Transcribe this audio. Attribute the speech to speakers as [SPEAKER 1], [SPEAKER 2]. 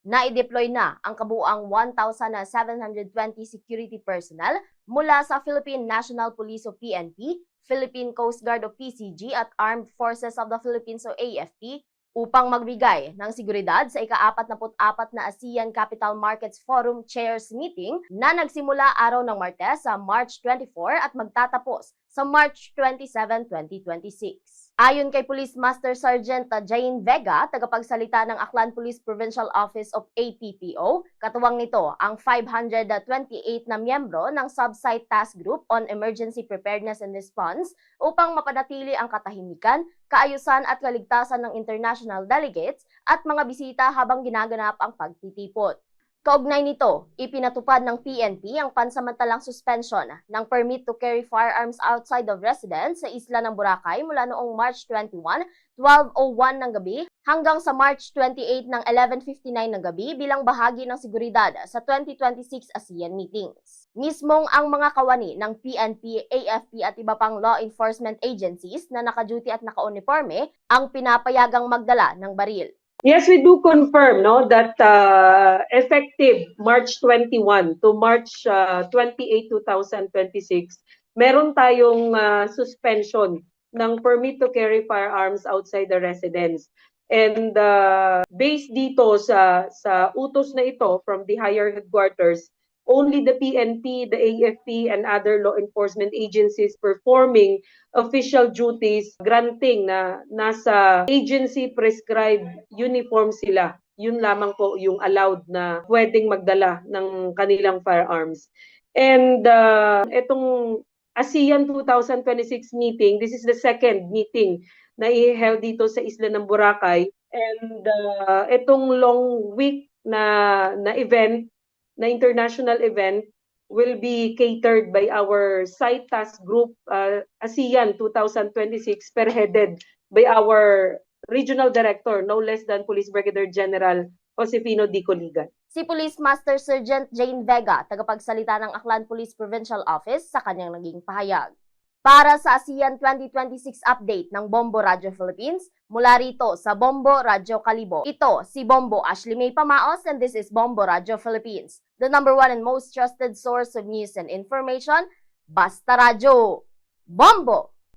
[SPEAKER 1] Na-deploy na ang kabuuang 1,720 security personnel mula sa Philippine National Police o PNP, Philippine Coast Guard o PCG at Armed Forces of the Philippines o AFP upang magbigay ng seguridad sa ika-44 na ASEAN Capital Markets Forum Chairs Meeting na nagsimula araw ng Martes sa March 24 at magtatapos sa March 27, 2026. Ayon kay Police Master Sergeant Jane Vega, tagapagsalita ng Aklan Police Provincial Office of APPO, katuwang nito ang 528 na miyembro ng Sub-Site Task Group on Emergency Preparedness and Response upang mapanatili ang katahimikan, kaayusan at kaligtasan ng international delegates at mga bisita habang ginaganap ang pagtitipon. Kaugnay nito, ipinatupad ng PNP ang pansamantalang suspension ng permit to carry firearms outside of residence sa isla ng Boracay mula noong March 21, 12:01 ng gabi hanggang sa March 28 ng 11:59 ng gabi bilang bahagi ng seguridad sa 2026 ASEAN meetings. Mismong ang mga kawani ng PNP, AFP at iba pang law enforcement agencies na nakaduty at nakauniforme ang pinapayagang magdala ng baril.
[SPEAKER 2] Yes, we do confirm that effective March 21 to March 28, 2026, meron tayong suspension ng permit to carry firearms outside the residence. And based dito sa utos na ito from the higher headquarters, only the PNP, the AFP, and other law enforcement agencies performing official duties, granting na nasa agency prescribed uniform sila. Yun lamang po yung allowed na pwedeng magdala ng kanilang firearms. And itong ASEAN 2026 meeting, this is the second meeting na i-held dito sa isla ng Boracay. And itong long week na event, na international event, will be catered by our Site Task Group ASEAN 2026 spearheaded by our Regional Director, no less than Police Brigadier General Josefino D. Coligan.
[SPEAKER 1] Si Police Master Sergeant Jane Vega, tagapagsalita ng Aklan Police Provincial Office sa kanyang naging pahayag. Para sa ASEAN 2026 update ng Bombo Radio Philippines, mula rito sa Bombo Radio Kalibo. Ito si Bombo Ashley May Pamaos and this is Bombo Radio Philippines, the #1 and most trusted source of news and information. Basta Radio! Bombo!